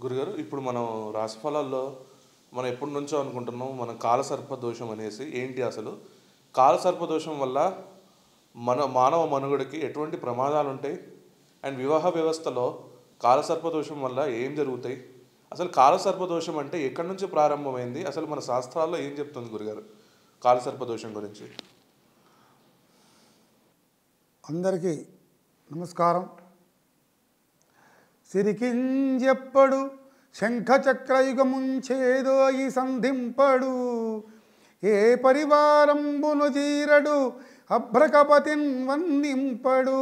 గురుగారు ఇప్పుడు మనం రాశిఫలాల్లో మనం ఎప్పటి నుంచో అనుకుంటున్నాం మనం కాలసర్ప దోషం అనేసి ఏంటి అసలు కాలసర్ప దోషం వల్ల మన మానవ మనుగడకి ఎటువంటి ప్రమాదాలు ఉంటాయి అండ్ వివాహ వ్యవస్థలో కాలసర్ప దోషం వల్ల ఏం జరుగుతాయి అసలు కాలసర్ప దోషం అంటే ఎక్కడి నుంచి ప్రారంభమైంది అసలు మన శాస్త్రాల్లో ఏం చెప్తుంది గురుగారు కాలసర్ప దోషం గురించి అందరికీ నమస్కారం. సిరికింజెప్పడు శంఖచక్రయుగముంచేదో ఈ సంధింపడు ఏ పరివారంబును జీరడు అభ్రకపతిన్ వన్నింపడు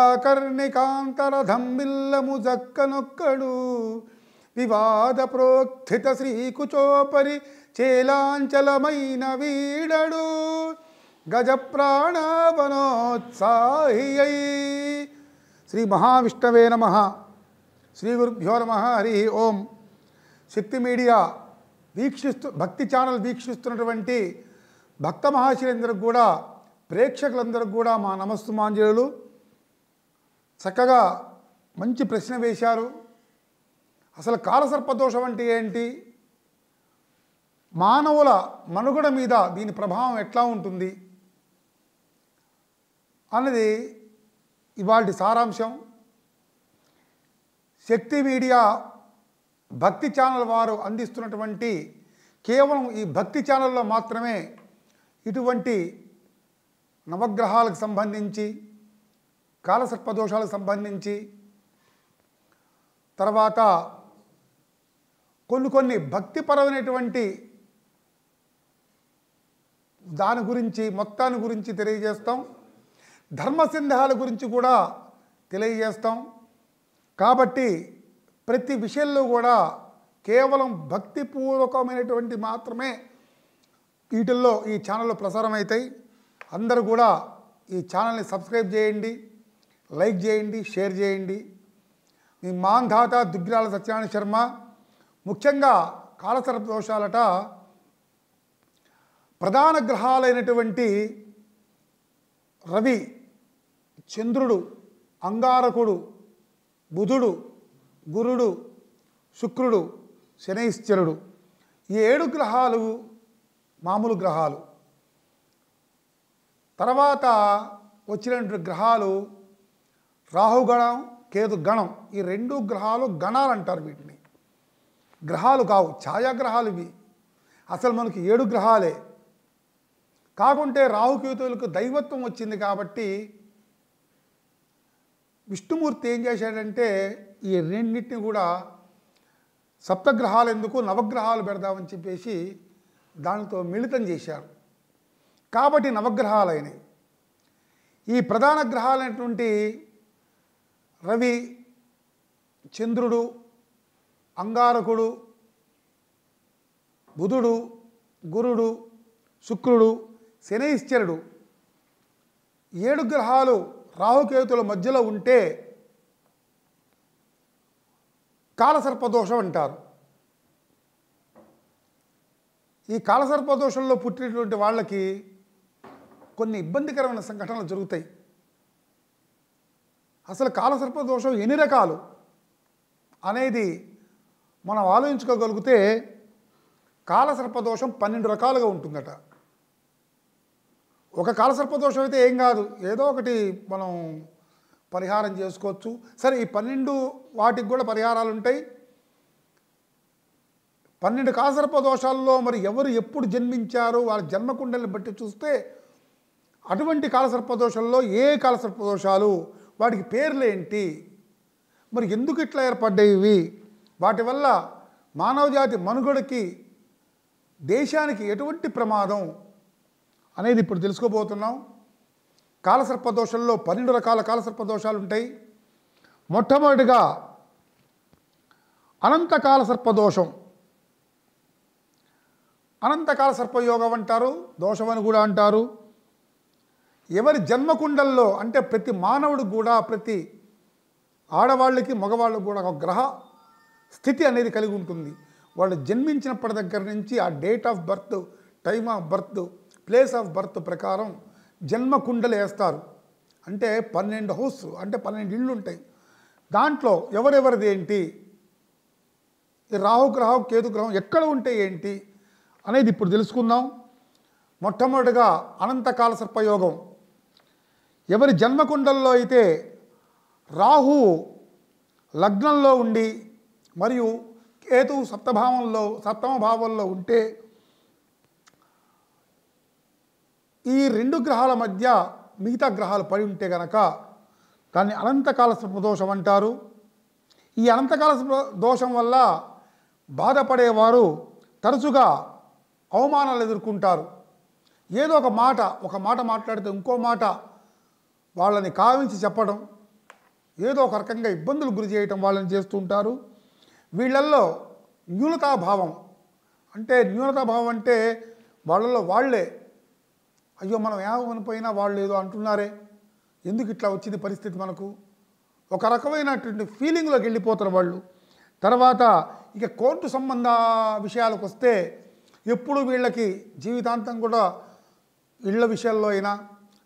ఆకర్ణికాంతరధమ్మిల్లము జక్కనొక్కడు వివాద ప్రోత్థిత శ్రీకుచోపరి చేలాంచలమైన వీడడు గజప్రాణవనోత్సాహి. శ్రీ మహావిష్ణవే నమః. శ్రీ గురుభ్యో నమః. హరి ఓం. శక్తి మీడియా భక్తి ఛానల్ వీక్షిస్తున్నటువంటి భక్త మహాశయులందరికీ కూడా ప్రేక్షకులందరికీ కూడా మా నమస్సుమాంజలులు. చక్కగా మంచి ప్రశ్న వేశారు. అసలు కాలసర్పదోషం అంటే ఏంటి, మానవుల మనుగడ మీద దీని ప్రభావం ఎట్లా ఉంటుంది అన్నది ఇవాల్టి సారాంశం. శక్తి మీడియా భక్తి ఛానల్ వారు అందిస్తున్నటువంటి కేవలం ఈ భక్తి ఛానల్లో మాత్రమే ఇటువంటి నవగ్రహాలకు సంబంధించి కాలసర్పదోషాలకు సంబంధించి తర్వాత కొన్ని భక్తిపరమైనటువంటి దాని గురించి మొత్తాన్ని గురించి తెలియజేస్తాం. ధర్మ సందేహాల గురించి కూడా తెలియజేస్తాం. కాబట్టి ప్రతి విషయంలో కూడా కేవలం భక్తిపూర్వకమైనటువంటి మాత్రమే వీటిల్లో ఈ ఛానల్లో ప్రసారం అవుతాయి. అందరూ కూడా ఈ ఛానల్ని సబ్స్క్రైబ్ చేయండి, లైక్ చేయండి, షేర్ చేయండి. మీ మాంధాత దుగ్గిరాల సత్యనారాయణ శర్మ. ముఖ్యంగా కాలసర్ప దోషాలట ప్రధాన గ్రహాలైనటువంటి రవి, చంద్రుడు, అంగారకుడు, బుధుడు, గురుడు, శుక్రుడు, శనైశ్చరుడు, ఈ 7 గ్రహాలు మామూలు గ్రహాలు. తర్వాత వచ్చినటువంటి గ్రహాలు రాహుగణం, కేతు గణం. ఈ 2 గ్రహాలు గణాలు అంటారు. వీటిని గ్రహాలు కావు, ఛాయాగ్రహాలు ఇవి. అసలు మనకి 7 గ్రహాలే. కాకుంటే రాహుకేతువులకు దైవత్వం వచ్చింది కాబట్టి విష్ణుమూర్తి ఏం చేశాడంటే ఈ రెండింటిని కూడా సప్తగ్రహాలు ఎందుకు నవగ్రహాలు పెడదామని చెప్పేసి దానితో మిళితం చేశారు. కాబట్టి నవగ్రహాలైనవి. ఈ ప్రధాన గ్రహాలైనటువంటి రవి, చంద్రుడు, అంగారకుడు, బుధుడు, గురుడు, శుక్రుడు, శనైశ్చరుడు 7 గ్రహాలు రాహుకేతుల మధ్యలో ఉంటే కాలసర్పదోషం అంటారు. ఈ కాలసర్పదోషంలో పుట్టినటువంటి వాళ్ళకి కొన్ని ఇబ్బందికరమైన సంఘటనలు జరుగుతాయి. అసలు కాలసర్పదోషం ఎన్ని రకాలు అనేది మనం ఆలోచించుకోగలిగితే కాలసర్పదోషం 12 రకాలుగా ఉంటుందట. ఒక కాలసర్పదోషం అయితే ఏం కాదు, ఏదో ఒకటి మనం పరిహారం చేసుకోవచ్చు. సరే, ఈ 12 వాటికి కూడా పరిహారాలు ఉంటాయి. 12 కాలసర్పదోషాల్లో మరి ఎవరు ఎప్పుడు జన్మించారు వాళ్ళ జన్మకుండలిని బట్టి చూస్తే అటువంటి కాలసర్పదోషాల్లో ఏ కాలసర్పదోషాలు, వాటికి పేర్లు ఏంటి, మరి ఎందుకు ఇట్లా ఏర్పడ్డాయి, వాటి వల్ల మానవజాతి మనుగడకి దేశానికి ఎటువంటి ప్రమాదం అనేది ఇప్పుడు తెలుసుకోబోతున్నాం. కాలసర్పదోషంలో 12 రకాల కాలసర్పదోషాలు ఉంటాయి. మొట్టమొదటిగా అనంతకాల సర్పదోషం. అనంతకాల సర్పయోగం అంటారు, దోషం అని కూడా అంటారు. ఎవరి జన్మకుండల్లో అంటే ప్రతి మానవుడికి కూడా, ప్రతి ఆడవాళ్ళకి మగవాళ్ళకి కూడా ఒక గ్రహ స్థితి అనేది కలిగి ఉంటుంది. వాళ్ళు జన్మించినప్పటి దగ్గర నుంచి ఆ date of birth, time of birth, place of birth ప్రకారం జన్మకుండలు వేస్తారు. అంటే 12 హౌస్ అంటే 12 ఇళ్ళు ఉంటాయి. దాంట్లో ఎవరెవరిది ఏంటి ఈ రాహుగ్రహం కేతుగ్రహం ఎక్కడ ఉంటే ఏంటి అనేది ఇప్పుడు తెలుసుకుందాం. మొట్టమొదటిగా అనంతకాల సర్పయోగం. ఎవరి జన్మకుండల్లో అయితే రాహు లగ్నంలో ఉండి మరియు కేతువు సప్తమ భావంలో ఉంటే ఈ రెండు గ్రహాల మధ్య మిగతా గ్రహాలు పడి ఉంటే గనక దాన్ని అనంతకాల సర్పదోషం అంటారు. ఈ అనంతకాల దోషం వల్ల బాధపడేవారు తరచుగా అవమానాలు ఎదుర్కొంటారు. ఏదో ఒక మాట మాట్లాడితే ఇంకో మాట వాళ్ళని కావించి చెప్పడం, ఏదో ఒక రకంగా ఇబ్బందులు గురి చేయటం వాళ్ళని చేస్తూ ఉంటారు. వీళ్ళల్లో న్యూనతాభావం అంటే వాళ్ళల్లో వాళ్ళే అయ్యో మనం ఏమనిపోయినా వాళ్ళు ఏదో అంటున్నారే, ఎందుకు ఇట్లా వచ్చింది పరిస్థితి మనకు, ఒక రకమైనటువంటి ఫీలింగ్లోకి వెళ్ళిపోతారు వాళ్ళు. తర్వాత ఇక కోర్టు సంబంధ విషయాలకు వస్తే ఎప్పుడు వీళ్ళకి జీవితాంతం కూడా ఇళ్ళ విషయాల్లో అయినా,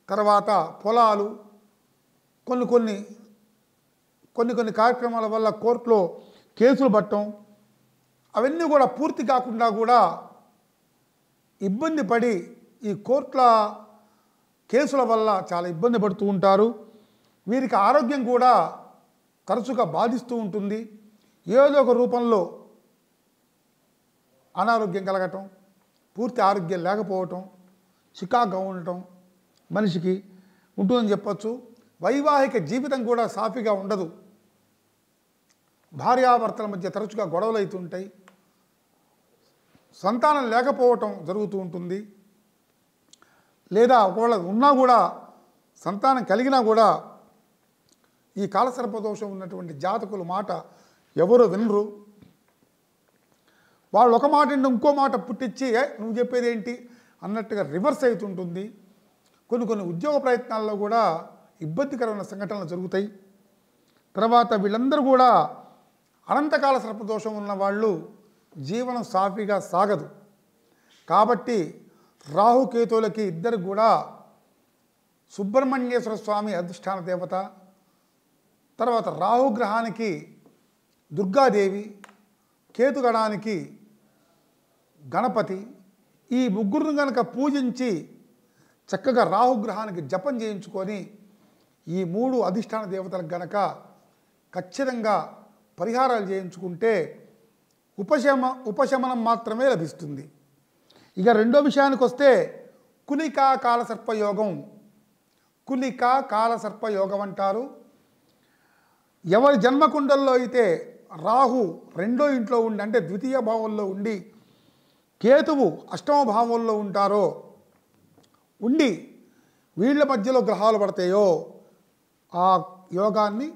తర్వాత పొలాలు, కొన్ని కార్యక్రమాల వల్ల కోర్టులో కేసులు పట్టడం, అవన్నీ కూడా పూర్తి కాకుండా కూడా ఇబ్బంది పడి ఈ కోర్టుల కేసుల వల్ల చాలా ఇబ్బంది పడుతూ ఉంటారు. వీరికి ఆరోగ్యం కూడా తరచుగా బాధిస్తూ ఉంటుంది. ఏదో ఒక రూపంలో అనారోగ్యం కలగటం, పూర్తి ఆరోగ్యం లేకపోవటం, చికాకుగా ఉండటం మనిషికి ఉంటుందని చెప్పచ్చు. వైవాహిక జీవితం కూడా సాఫీగా ఉండదు. భార్యాభర్తల మధ్య తరచుగా గొడవలు అవుతుంటాయి. సంతానం లేకపోవటం జరుగుతూ ఉంటుంది. లేదా ఒకవేళ ఉన్నా కూడా సంతానం కలిగినా కూడా ఈ కాలసర్పదోషం ఉన్నటువంటి జాతకుల మాట ఎవరు వినరు. వాళ్ళు ఒక మాట ఇంకో మాట పుట్టించి నువ్వు చెప్పేది ఏంటి అన్నట్టుగా రివర్స్ అవుతుంటుంది. కొన్ని ఉద్యోగ ప్రయత్నాల్లో కూడా ఇబ్బందికరమైన సంఘటనలు జరుగుతాయి. తర్వాత వీళ్ళందరూ కూడా అనంతకాల సర్పదోషం ఉన్న వాళ్ళు జీవనం సాఫీగా సాగదు. కాబట్టి రాహుకేతువులకి ఇద్దరు కూడా సుబ్రహ్మణ్యేశ్వర స్వామి అధిష్టాన దేవత, తర్వాత రాహుగ్రహానికి దుర్గాదేవి, కేతుగణానికి గణపతి, ఈ ముగ్గురును కనుక పూజించి చక్కగా రాహుగ్రహానికి జపం చేయించుకొని ఈ 3 అధిష్టాన దేవతలకు గనక ఖచ్చితంగా పరిహారాలు చేయించుకుంటే ఉపశమనం మాత్రమే లభిస్తుంది. ఇక రెండో విషయానికి వస్తే కులికా కాలసర్పయోగం. కులికా కాలసర్పయోగం అంటారు. ఎవరి జన్మకుండల్లో అయితే రాహు రెండో ఇంట్లో ఉండి అంటే ద్వితీయ భావంలో ఉండి కేతువు అష్టమ భావంలో ఉంటారో ఉండి వీళ్ళ మధ్యలో గ్రహాలు పడతాయో ఆ యోగాన్ని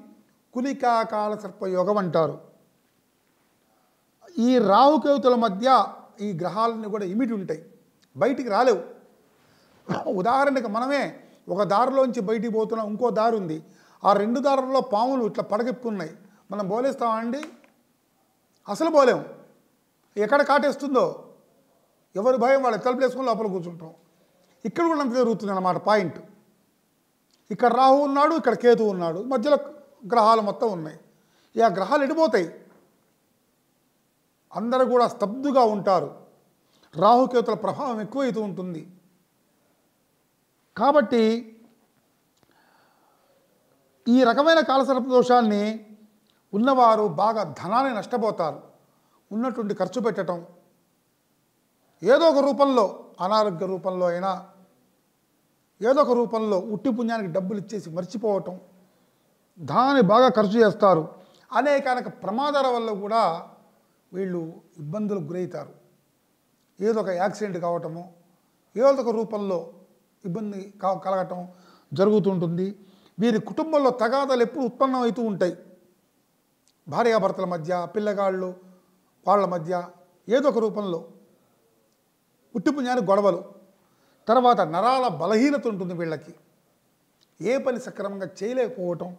కులికా కాలసర్పయోగం అంటారు. ఈ రాహుకేతుల మధ్య ఈ గ్రహాలన్నీ కూడా ఇమిడి ఉంటాయి, బయటికి రాలేవు. ఉదాహరణకి మనమే ఒక దారిలోంచి బయటికి పోతున్నాం, ఇంకో దారి ఉంది, ఆ 2 దారుల్లో పాములు ఇట్లా పడగెప్పున్నాయి, మనం బోలేస్తామండి? అసలు బోలేము. ఎక్కడ కాటేస్తుందో ఎవరి భయం వాళ్ళు తలుపులు వేసుకొని లోపల కూర్చుంటాం. ఇక్కడ కూడా అంత జరుగుతుంది అన్నమాట పాయింట్. ఇక్కడ రాహు ఉన్నాడు, ఇక్కడ కేతు ఉన్నాడు, మధ్యలో గ్రహాలు మొత్తం ఉన్నాయి. ఆ గ్రహాలు ఎడిపోతాయి, అందరూ కూడా స్తబ్దుగా ఉంటారు. రాహుకేతుల ప్రభావం ఎక్కువైతూ ఉంటుంది. కాబట్టి ఈ రకమైన కాలసర్ప దోషాన్ని ఉన్నవారు బాగా ధనాన్ని నష్టపోతారు. ఉన్నటువంటి ఖర్చు పెట్టడం, ఏదో ఒక రూపంలో అనారోగ్య రూపంలో అయినా ఏదో ఒక రూపంలో ఉట్టి పుణ్యానికి డబ్బులు ఇచ్చేసి మర్చిపోవటం, ధనాన్ని బాగా ఖర్చు చేస్తారు. అనేక ప్రమాదాల వల్ల కూడా వీళ్ళు ఇబ్బందులకు గురవుతారు. ఏదో ఒక యాక్సిడెంట్ కావటము, ఏదో ఒక రూపంలో ఇబ్బంది కలగటం జరుగుతుంటుంది. వీరి కుటుంబంలో తగాదాలు ఎప్పుడు ఉత్పన్నమవుతూ ఉంటాయి. భార్యాభర్తల మధ్య, పిల్లగాళ్ళు వాళ్ళ మధ్య ఏదో ఒక రూపంలో ఉట్టిపుణ్యానికి గొడవలు. తర్వాత నరాల బలహీనత ఉంటుంది వీళ్ళకి, ఏ పని సక్రమంగా చేయలేకపోవటం,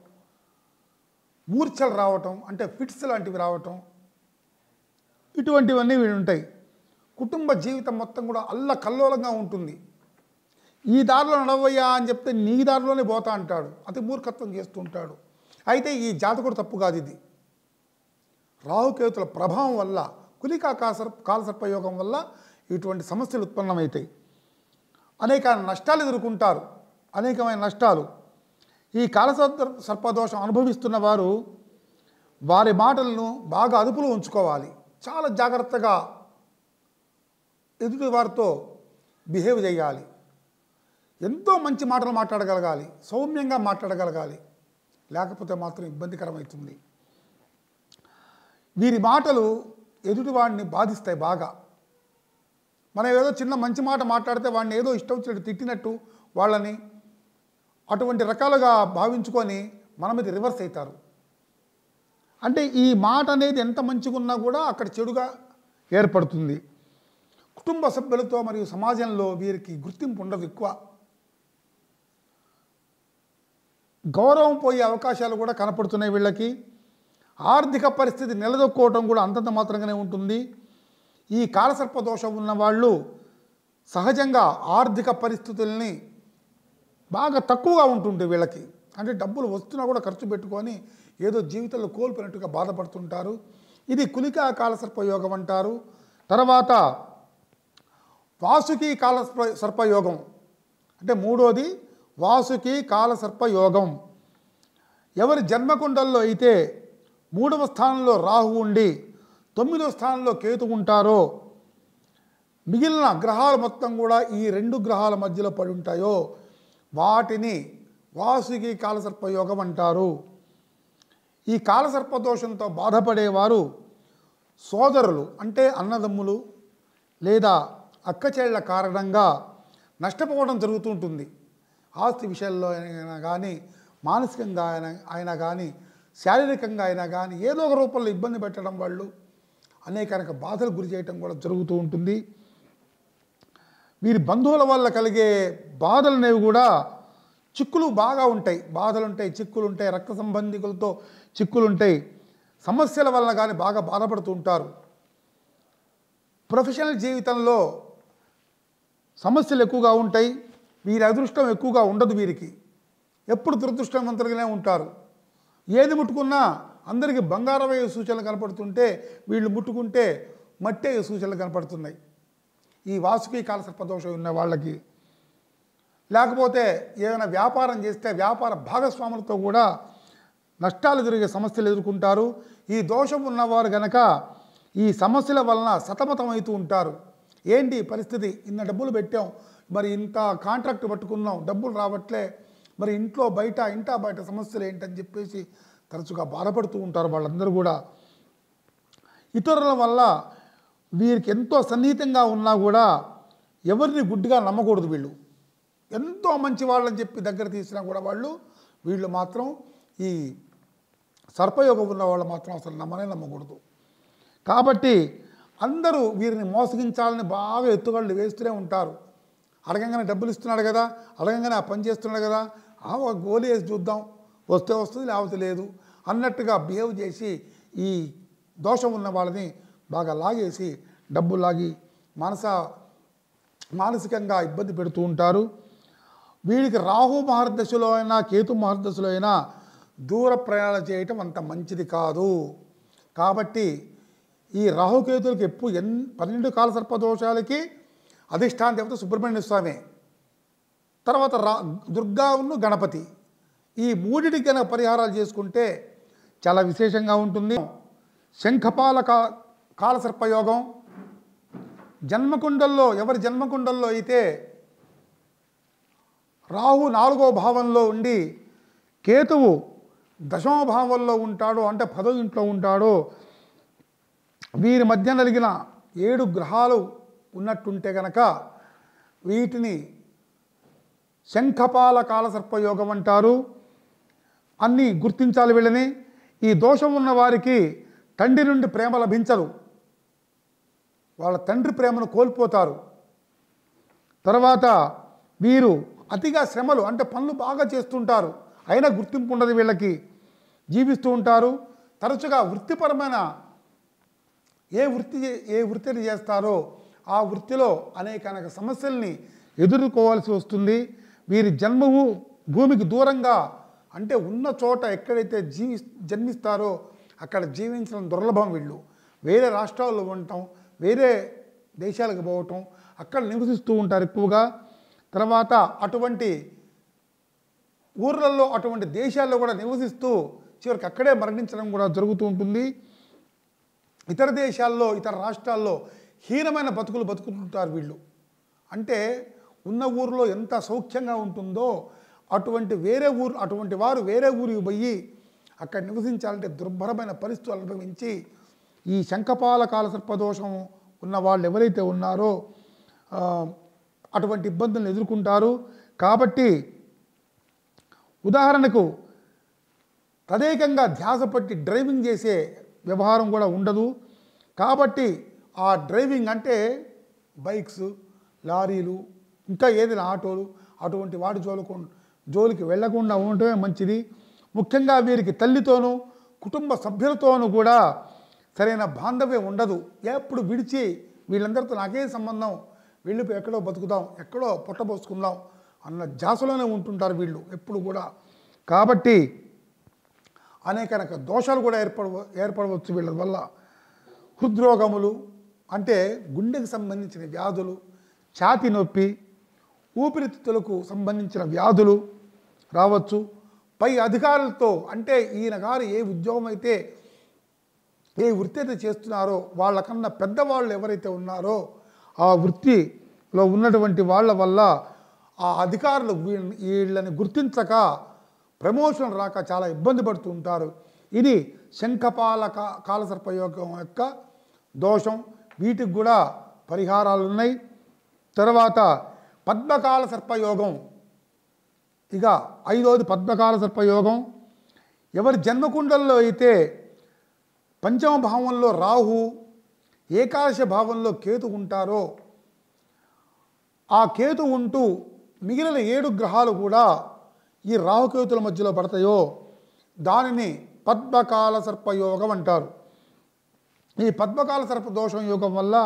మూర్ఛలు రావటం అంటే ఫిట్స్ లాంటివి రావటం, ఇటువంటివన్నీ వీళ్ళు ఉంటాయి. కుటుంబ జీవితం మొత్తం కూడా అల్లకల్లోలంగా ఉంటుంది. ఈ దారిలో నడవయ్యా అని చెప్తే నీ దారిలోనే పోతా అంటాడు, అతి మూర్ఖత్వం చేస్తూ ఉంటాడు. అయితే ఈ జాతకుడు తప్పు కాదు ఇది. రాహుకేతుల ప్రభావం వల్ల కులికా కాలసర్పయోగం వల్ల ఇటువంటి సమస్యలు ఉత్పన్నమవుతాయి. అనేక నష్టాలు ఎదుర్కొంటారు, అనేకమైన నష్టాలు. ఈ కాలసర్పదోషం అనుభవిస్తున్న వారు వారి మాటలను బాగా అదుపులో ఉంచుకోవాలి. చాలా జాగ్రత్తగా ఎదుటి వారితో బిహేవ్ చేయాలి. ఎంతో మంచి మాటలు మాట్లాడగలగాలి, సౌమ్యంగా మాట్లాడగలగాలి. లేకపోతే మాత్రం ఇబ్బందికరమవుతుంది. వీరి మాటలు ఎదుటివాడిని బాధిస్తాయి బాగా. మనం ఏదో చిన్న మంచి మాట మాట్లాడితే వాడిని ఏదో ఇష్టం వచ్చినట్టు తిట్టినట్టు వాళ్ళని అటువంటి రకాలుగా భావించుకొని మన మీద రివర్స్ అవుతారు. అంటే ఈ మాట అనేది ఎంత మంచిగా ఉన్నా కూడా అక్కడ చెడుగా ఏర్పడుతుంది. కుటుంబ సభ్యులతో మరియు సమాజంలో వీరికి గుర్తింపు ఉండదు. ఎక్కువ గౌరవం పోయే అవకాశాలు కూడా కనపడుతున్నాయి వీళ్ళకి. ఆర్థిక పరిస్థితి నిలదొక్కోవటం కూడా అంతంత మాత్రంగానే ఉంటుంది. ఈ కాలసర్పదోషం ఉన్న వాళ్ళు సహజంగా ఆర్థిక పరిస్థితుల్ని బాగా తక్కువగా ఉంటుంటాయి వీళ్ళకి. అంటే డబ్బులు వస్తున్నా కూడా ఖర్చు పెట్టుకొని ఏదో జీవితంలో కోల్పోయినట్టుగా బాధపడుతుంటారు. ఇది కులికా కాలసర్పయోగం అంటారు. తర్వాత వాసుకి కాలసర్పయోగం అంటే మూడోది వాసుకి కాలసర్పయోగం. ఎవరి జన్మకుండల్లో అయితే 3వ స్థానంలో రాహు ఉండి 9వ స్థానంలో కేతు ఉంటారో మిగిలిన గ్రహాలు మొత్తం కూడా ఈ 2 గ్రహాల మధ్యలో పడి ఉంటాయో వాటిని వాసుకి కాలసర్పయోగం అంటారు. ఈ కాలసర్పదోషంతో బాధపడేవారు సోదరులు అంటే అన్నదమ్ములు లేదా అక్కచెళ్ళ కారణంగా నష్టపోవడం జరుగుతుంటుంది. ఆస్తి విషయాల్లో అయినా కానీ, మానసికంగా అయినా కానీ, శారీరకంగా అయినా కానీ ఏదో ఒక రూపంలో ఇబ్బంది పెట్టడం, వాళ్ళు అనేక బాధలు గురి చేయటం కూడా జరుగుతూ ఉంటుంది. వీరి బంధువుల వల్ల కలిగే బాధలు అనేవి కూడా చిక్కులు బాగా ఉంటాయి. బాధలు ఉంటాయి, చిక్కులు ఉంటాయి, రక్త సంబంధికులతో చిక్కులు ఉంటాయి. సమస్యల వల్ల కానీ బాగా బాధపడుతూ ఉంటారు. ప్రొఫెషనల్ జీవితంలో సమస్యలు ఎక్కువగా ఉంటాయి. వీరి అదృష్టం ఎక్కువగా ఉండదు. వీరికి ఎప్పుడు దురదృష్టవంతులుగానే ఉంటారు. ఏది ముట్టుకున్నా అందరికీ బంగారమయ్యే సూచనలు కనపడుతుంటే వీళ్ళు ముట్టుకుంటే మట్టి అయ్యే సూచనలు కనపడుతున్నాయి. ఈ వాసుకి కాలసర్పదోషం ఉన్న వాళ్ళకి. లేకపోతే ఏదైనా వ్యాపారం చేస్తే వ్యాపార భాగస్వాములతో కూడా నష్టాలు జరిగే సమస్యలు ఎదుర్కొంటారు. ఈ దోషం ఉన్నవారు కనుక ఈ సమస్యల వలన సతమతమవుతూ ఉంటారు. ఏంటి పరిస్థితి, ఇన్న డబ్బులు పెట్టాం, మరి ఇంత కాంట్రాక్ట్ పట్టుకున్నాం, డబ్బులు రావట్లే, మరి ఇంట్లో బయట ఇంటా బయట సమస్యలు ఏంటని చెప్పేసి తరచుగా బాధపడుతూ ఉంటారు వాళ్ళందరూ కూడా. ఇతరుల వల్ల వీరికి ఎంతో సన్నిహితంగా ఉన్నా కూడా ఎవరిని గుడ్డిగా నమ్మకూడదు. వీళ్ళు ఎంతో మంచి వాళ్ళని చెప్పి దగ్గర తీసినా కూడా వీళ్ళు మాత్రం ఈ సర్పయోగం ఉన్న వాళ్ళు మాత్రం అసలు నమ్మకూడదు. కాబట్టి అందరూ వీరిని మోసగించాలని బాగా ఎత్తుగళ్ళు వేస్తూనే ఉంటారు. అడగంగానే డబ్బులు ఇస్తున్నాడు కదా, అడగంగానే ఆ పని చేస్తున్నాడు కదా, గోలి వేసి చూద్దాం, వస్తే వస్తుంది లేకపోతే లేదు అన్నట్టుగా బిహేవ్ చేసి ఈ దోషం ఉన్న వాళ్ళని బాగా లాగేసి డబ్బు లాగి మానసికంగా ఇబ్బంది పెడుతూ ఉంటారు. వీడికి రాహు మహర్దశలో అయినా కేతు మహర్దశలో అయినా దూర ప్రయాణాలు చేయటం అంత మంచిది కాదు. కాబట్టి ఈ రాహుకేతులకి ఎప్పుడు 12 కాలసర్పదోషాలకి అధిష్టాన దేవత సుబ్రహ్మణ్య స్వామి, తర్వాత దుర్గాను గణపతి, ఈ మూడిటికి కనుక పరిహారాలు చేసుకుంటే చాలా విశేషంగా ఉంటుంది. శంఖపాల కాలసర్పయోగం జన్మకుండల్లో ఎవరి జన్మకుండల్లో అయితే రాహు 4వ భావంలో ఉండి కేతువు 10వ భావంలో ఉంటాడో అంటే 10వ ఇంట్లో ఉంటాడో వీరి మధ్య నలిగిన 7 గ్రహాలు ఉన్నట్టుంటే కనుక వీటిని శంఖపాల కాలసర్పయోగం అంటారు. అన్నీ గుర్తించాలి వీళ్ళని. ఈ దోషం ఉన్న వారికి తండ్రి నుండి ప్రేమ లభించదు, వాళ్ళ తండ్రి ప్రేమను కోల్పోతారు. తర్వాత వీరు అతిగా శ్రమలు అంటే పనులు బాగా చేస్తుంటారు, అయినా గుర్తింపు ఉండదు వీళ్ళకి, జీవిస్తూ ఉంటారు. తరచుగా వృత్తిపరమైన ఏ వృత్తిని చేస్తారో ఆ వృత్తిలో అనేక సమస్యల్ని ఎదుర్కోవాల్సి వస్తుంది. వీరి జన్మము భూమికి దూరంగా అంటే ఉన్న చోట ఎక్కడైతే జన్మిస్తారో అక్కడ జీవించడం దుర్లభం. వీళ్ళు వేరే రాష్ట్రాల్లో ఉండటం, వేరే దేశాలకు పోవటం, అక్కడ నివసిస్తూ ఉంటారు ఎక్కువగా. తర్వాత అటువంటి ఊర్లలో, అటువంటి దేశాల్లో కూడా నివసిస్తూ చివరికి అక్కడే మరణించడం కూడా జరుగుతూ ఉంటుంది. ఇతర దేశాల్లో, ఇతర రాష్ట్రాల్లో హీనమైన బతుకులు బతుకుతుంటారు వీళ్ళు. అంటే ఉన్న ఊరిలో ఎంత సౌఖ్యంగా ఉంటుందో అటువంటి వారు వేరే ఊరికి పోయి అక్కడ నివసించాలంటే దుర్భరమైన పరిస్థితులు అనుభవించి ఈ శంఖపాల కాలసర్పదోషం ఉన్న వాళ్ళు ఎవరైతే ఉన్నారో అటువంటి ఇబ్బందులను ఎదుర్కొంటారు. కాబట్టి ఉదాహరణకు తదేకంగా ధ్యాస పట్టి డ్రైవింగ్ చేసే వ్యవహారం కూడా ఉండదు. కాబట్టి ఆ డ్రైవింగ్ అంటే బైక్స్, లారీలు, ఇంకా ఏదైనా ఆటోలు, అటువంటి వాటి జోలికి వెళ్లకుండా ఉండటమే మంచిది. ముఖ్యంగా వీరికి తల్లితోనూ కుటుంబ సభ్యులతోనూ కూడా సరైన బాంధవ్యం ఉండదు. ఎప్పుడు విడిచి వీళ్ళందరితో నాకే సంబంధం, వెళ్ళిపోయి ఎక్కడో బతుకుదాం, ఎక్కడో పొట్టబోసుకుందాం అన్న ధ్యాసలోనే ఉంటుంటారు వీళ్ళు ఎప్పుడు కూడా. కాబట్టి అనేక దోషాలు కూడా ఏర్పడవచ్చు వీళ్ళ వల్ల. హృద్రోగములు అంటే గుండెకు సంబంధించిన వ్యాధులు, ఛాతీ నొప్పి, ఊపిరితిత్తులకు సంబంధించిన వ్యాధులు రావచ్చు. పై అధికారులతో అంటే ఈయన గారు ఏ ఉద్యోగం అయితే, ఏ వృత్తి అయితే చేస్తున్నారో వాళ్ళకన్నా పెద్దవాళ్ళు ఎవరైతే ఉన్నారో ఆ వృత్తిలో ఉన్నటువంటి వాళ్ళ వల్ల ఆ అధికారులు వీళ్ళని గుర్తించక ప్రమోషన్ రాక చాలా ఇబ్బంది పడుతూ ఉంటారు. ఇది శంఖపాల కాలసర్పయోగం యొక్క దోషం. వీటికి కూడా పరిహారాలు ఉన్నాయి. తర్వాత పద్మకాల సర్పయోగం, ఇక 5వది పద్మకాల సర్పయోగం. ఎవరి జన్మకుండల్లో అయితే పంచమ భావంలో రాహు, ఏకాదశ భావంలో కేతు ఉంటారో, ఆ కేతు ఉంటూ మిగిలిన 7 గ్రహాలు కూడా ఈ రాహుకేతుల మధ్యలో పడతాయో దానిని పద్మకాల సర్పయోగం అంటారు. ఈ పద్మకాల సర్ప దోషం యోగం వల్ల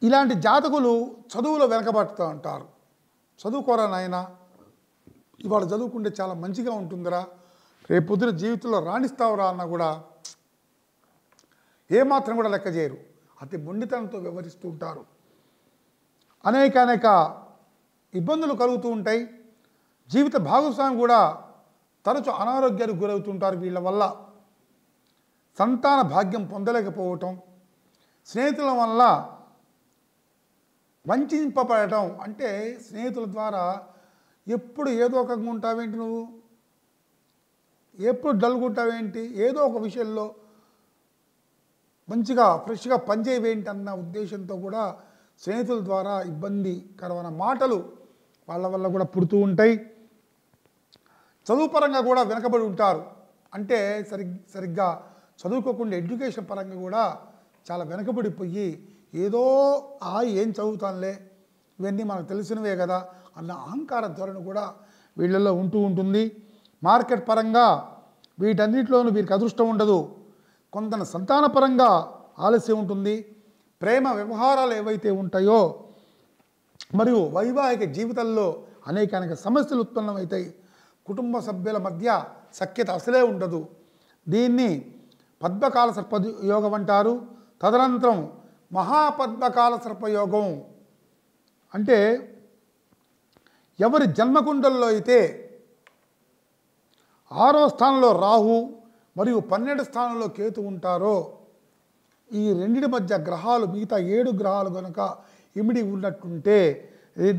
ఇలాంటి జాతకులు చదువులో వెనకబడుతూ ఉంటారు. చదువుకోరా నాయన, ఇవాళ చదువుకుంటే చాలా మంచిగా ఉంటుందిరా, రేపు పొద్దున జీవితంలో రాణిస్తావురా అన్న కూడా ఏమాత్రం కూడా లెక్క చేయరు. అతి మొండితనంతో వ్యవహరిస్తూ ఉంటారు. అనేక ఇబ్బందులు కలుగుతూ ఉంటాయి. జీవిత భాగస్వామి కూడా తరచు అనారోగ్యానికి గురవుతుంటారు వీళ్ళ వల్ల. సంతాన భాగ్యం పొందలేకపోవటం, స్నేహితుల వల్ల వంచింపబడటం, అంటే స్నేహితుల ద్వారా ఎప్పుడు ఏదో ఒక ఉంటావేంటి, నువ్వు ఎప్పుడు డల్గుంటావేంటి, ఏదో ఒక విషయంలో మంచిగా ఫ్రెష్గా పనిచేయవేంటి అన్న ఉద్దేశంతో కూడా స్నేహితుల ద్వారా ఇబ్బందికరమైన మాటలు వాళ్ళ వల్ల కూడా పుడుతూ ఉంటాయి. చదువు పరంగా కూడా వెనకబడి ఉంటారు. అంటే సరిగ్గా చదువుకోకుండా ఎడ్యుకేషన్ పరంగా కూడా చాలా వెనకబడిపోయి ఏదో ఏం చదువుతానులే, ఇవన్నీ మనకు తెలిసినవే కదా అన్న అహంకార ధోరణి కూడా వీళ్ళల్లో ఉంటూ ఉంటుంది. మార్కెట్ పరంగా వీటన్నిటిలోనూ వీరికి అదృష్టం ఉండదు. కొంత సంతానపరంగా ఆలస్యం ఉంటుంది. ప్రేమ వ్యవహారాలు ఏవైతే ఉంటాయో మరియు వైవాహిక జీవితంలో అనేక సమస్యలు ఉత్పన్నమవుతాయి. కుటుంబ సభ్యుల మధ్య సఖ్యత అసలే ఉండదు. దీన్ని పద్మకాల సర్పయోగం అంటారు. తదనంతరం మహాపద్మకాల సర్పయోగం అంటే ఎవరి జన్మకుండల్లో అయితే 6వ స్థానంలో రాహు మరియు 12వ స్థానంలో కేతు ఉంటారో, ఈ రెండింటి మధ్య గ్రహాలు మిగతా 7 గ్రహాలు కనుక ఇమిడి ఉన్నట్టుంటే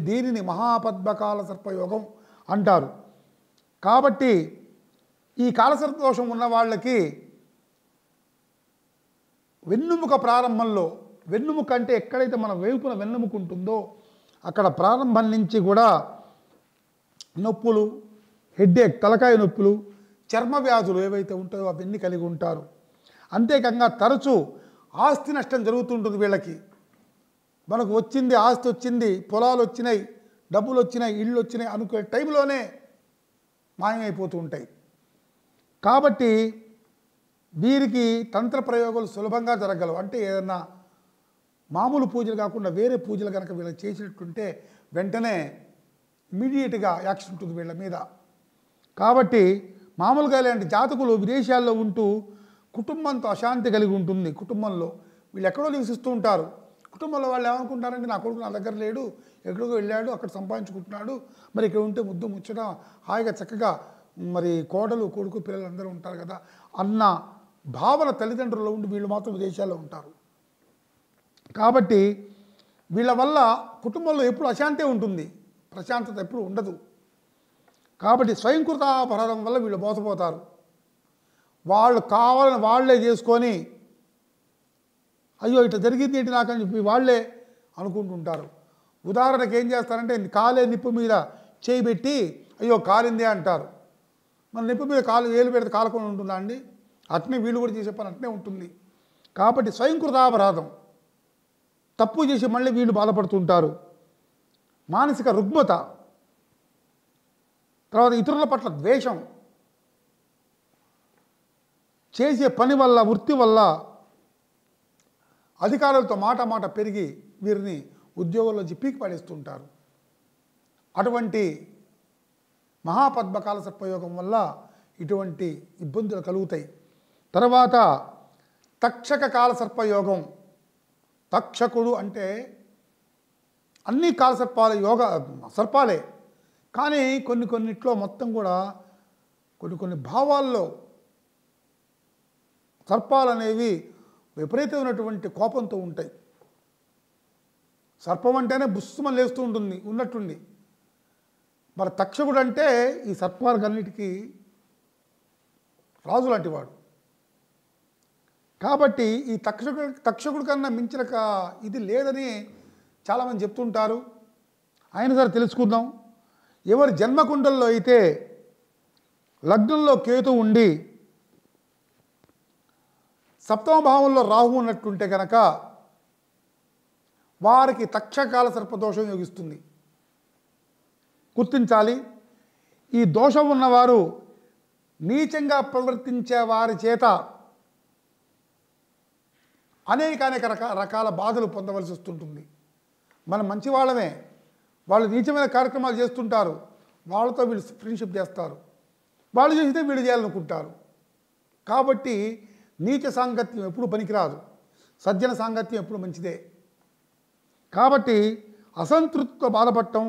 దీనిని మహాపద్మకాల సర్పయోగం అంటారు. కాబట్టి ఈ కాలసర్పదోషం ఉన్న వాళ్ళకి వెన్నుముక ప్రారంభంలో, వెన్నుముక అంటే ఎక్కడైతే మన వైపున వెన్నుముక ఉంటుందో అక్కడ ప్రారంభం నుంచి కూడా నొప్పులు, హెడ్ఏక్, తలకాయ నొప్పులు, చర్మ వ్యాధులు ఏవైతే ఉంటాయో అవన్నీ కలిగి ఉంటారు. అంతేకాకుండా తరచూ ఆస్తి నష్టం జరుగుతుంటుంది వీళ్ళకి. మనకు వచ్చింది, ఆస్తి వచ్చింది, పొలాలు వచ్చినాయి, డబ్బులు వచ్చినాయి, ఇళ్ళు వచ్చినాయి అనుకునే టైంలోనే మాయమైపోతూ ఉంటాయి. కాబట్టి వీరికి తంత్ర ప్రయోగాలు సులభంగా జరగలవు. అంటే ఏదన్నా మామూలు పూజలు కాకుండా వేరే పూజలు కనుక వీళ్ళకి చేసినట్టుంటే వెంటనే ఇమీడియట్గా యాక్షన్ ఉంటుంది వీళ్ళ మీద. కాబట్టి మామూలుగా ఇలాంటి జాతకులు విదేశాల్లో ఉంటూ కుటుంబంతో అశాంతి కలిగి ఉంటుంది. కుటుంబంలో వీళ్ళు ఎక్కడో నివసిస్తూ ఉంటారు. కుటుంబంలో వాళ్ళు ఏమనుకుంటారంటే నా కొడుకు నా దగ్గర లేడు, ఎక్కడికో వెళ్ళాడు, అక్కడ సంపాదించుకుంటున్నాడు, మరి ఇక్కడ ఉంటే ముద్దు ముచ్చట హాయిగా చక్కగా మరి కోడలు కొడుకు పిల్లలు అందరూ ఉంటారు కదా అన్న భావన తల్లిదండ్రుల్లో ఉండి వీళ్ళు మాత్రం విదేశాల్లో ఉంటారు. కాబట్టి వీళ్ళ వల్ల కుటుంబంలో ఎప్పుడు అశాంతే ఉంటుంది, ప్రశాంతత ఎప్పుడు ఉండదు. కాబట్టి స్వయంకృత అపరాధం వల్ల వీళ్ళు మోసపోతారు. వాళ్ళు కావాలని వాళ్ళే చేసుకొని అయ్యో ఇట్లా జరిగింది ఏంటి నాకని చెప్పి వాళ్ళే అనుకుంటుంటారు. ఉదాహరణకు ఏం చేస్తారంటే కాలే నిప్పు మీద చేయి పెట్టి అయ్యో కాలిందే అంటారు. మన నిప్పు మీద కాలు ఏలు పెడితే కాలకుండా ఉంటుందా అండి? అట్నే వీళ్ళు కూడా చేసే పని అట్నే ఉంటుంది. కాబట్టి స్వయంకృతాపరాధం, తప్పు చేసి మళ్ళీ వీళ్ళు బాధపడుతుంటారు. మానసిక రుగ్మత, తర్వాత ఇతరుల పట్ల ద్వేషం, చేసే పని వల్ల వృత్తి వల్ల అధికారులతో మాట పెరిగి వీరిని ఉద్యోగంలోంచి పీకి పడేస్తుంటారు. అటువంటి మహాపద్మకాల సర్పయోగం వల్ల ఇటువంటి ఇబ్బందులు కలుగుతాయి. తర్వాత తక్షక కాల సర్పయోగం. తక్షకుడు అంటే అన్ని కాల సర్పాల యోగ సర్పాలే, కానీ కొన్నిట్లో మొత్తం కూడా కొన్ని భావాల్లో సర్పాలు అనేవి విపరీతమైనటువంటి కోపంతో ఉంటాయి. సర్పం అంటేనే బుస్సుమని లేస్తూ ఉంటుంది ఉన్నట్టుండి. మరి తక్షకుడు అంటే ఈ సర్పాలకన్నిటికీ రాజు లాంటి వాడు. కాబట్టి ఈ తక్షకుడి కన్నా మించిన ఇది లేదని చాలామంది చెప్తుంటారు. అయినా సరే తెలుసుకుందాం. ఎవరి జన్మకుండల్లో అయితే లగ్నంలో కేతు ఉండి సప్తమ భావంలో రాహు ఉన్నట్టుంటే కనుక వారికి తక్షకాల సర్పదోషం యోగిస్తుంది. గుర్తించాలి. ఈ దోషం ఉన్నవారు నీచంగా ప్రవర్తించే వారి చేత అనేక రకాల బాధలు పొందవలసి వస్తుంటుంది. మనం మంచి వాళ్ళమే, వాళ్ళు నీచమైన కార్యక్రమాలు చేస్తుంటారు, వాళ్ళతో వీళ్ళు ఫ్రెండ్షిప్ చేస్తారు, వాళ్ళు చేస్తే వీళ్ళు చేయాలనుకుంటారు. కాబట్టి నీచ సాంగత్యం ఎప్పుడు పనికిరాదు, సజ్జన సాంగత్యం ఎప్పుడు మంచిదే. కాబట్టి అసంతృప్తితో బాధపడటం,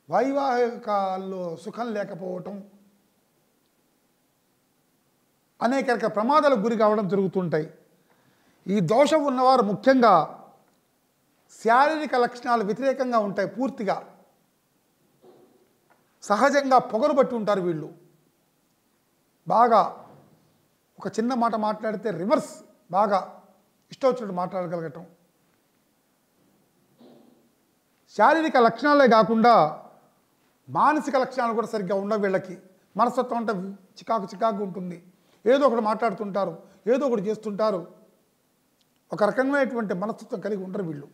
వైవాహికాల్లో సుఖం లేకపోవటం, అనేక ప్రమాదాలకు గురి కావడం జరుగుతుంటాయి. ఈ దోషం ఉన్నవారు ముఖ్యంగా శారీరక లక్షణాలు వ్యతిరేకంగా ఉంటాయి. పూర్తిగా సహజంగా పొగరు పట్టి ఉంటారు వీళ్ళు. బాగా ఒక చిన్న మాట మాట్లాడితే రివర్స్ బాగా ఇష్టం వచ్చినట్టు మాట్లాడగలగటం. శారీరక లక్షణాలే కాకుండా మానసిక లక్షణాలు కూడా సరిగ్గా ఉండవు వీళ్ళకి. మనస్తత్వం అంటే చికాకు ఉంటుంది. ఏదో ఒకటి మాట్లాడుతుంటారు, ఏదో ఒకటి చేస్తుంటారు. ఒక రకమైనటువంటి మనస్తత్వం కలిగి ఉండరు వీళ్ళు.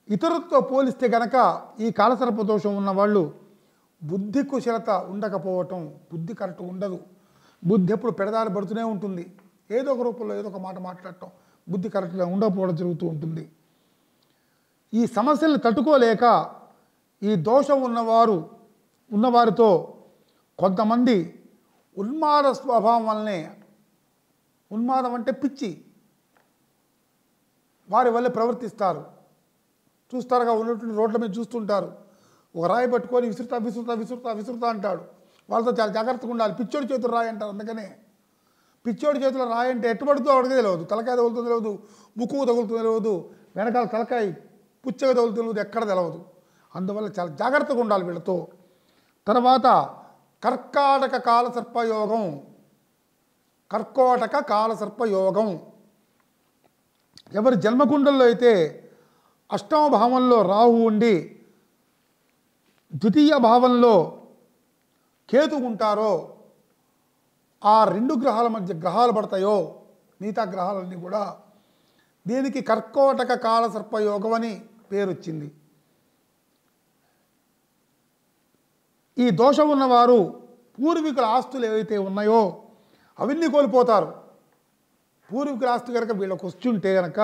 ఇతరులతో పోలిస్తే గనక ఈ కాలసర్ప దోషం ఉన్నవాళ్ళు బుద్ధి కుశలత ఉండకపోవటం, బుద్ధి కరెక్ట్ ఉండదు. బుద్ధి ఎప్పుడు పెడదారి పడుతూనే ఉంటుంది. ఏదో ఒక రూపంలో ఏదో ఒక మాట మాట్లాడటం, బుద్ధి కరెక్ట్గా ఉండకపోవడం జరుగుతూ ఉంటుంది. ఈ సమస్యలను తట్టుకోలేక ఈ దోషం ఉన్నవారితో కొంతమంది ఉన్మాద స్వభావం వల్లనే, ఉన్మాదం అంటే పిచ్చి, వారి వల్లే ప్రవర్తిస్తారు. చూస్తారుగా ఉన్నటువంటి రోడ్ల మీద చూస్తుంటారు. ఒక రాయి పట్టుకొని విసురుతా అంటాడు. వాళ్ళతో చాలా జాగ్రత్తగా ఉండాలి. పిచ్చోడి చేతులు రాయి అంటారు. అందుకనే పిచ్చోడి చేతులు రాయి అంటే ఎట్టు పడుతుందో అడిగే తెలియదు. తలకాయ తగులుతుందో తెలియదు, ముక్కు తగులుతుందో తెలియదు, వెనకాల తలకాయ పుచ్చగా తగులుతుందో తెలియదు, ఎక్కడ తెలియదు. అందువల్ల చాలా జాగ్రత్తగా ఉండాలి వీళ్ళతో. తర్వాత కర్కాటక కాలసర్పయోగం. కర్కోటక కాలసర్పయోగం ఎవరి జన్మకుండల్లో అయితే అష్టమ భావంలో రాహు ఉండి ద్వితీయ భావంలో కేతు ఉంటారో, ఆ రెండు గ్రహాల మధ్య గ్రహాలు పడతాయో మిగతా గ్రహాలన్నీ కూడా దీనికి కర్కోటక కాలసర్పయోగం అని పేరు వచ్చింది. ఈ దోషం ఉన్నవారు పూర్వీకుల ఆస్తులు ఏవైతే ఉన్నాయో అవన్నీ కోల్పోతారు. పూర్వీకుల ఆస్తి కనుక వీళ్ళకు వచ్చుంటే కనుక,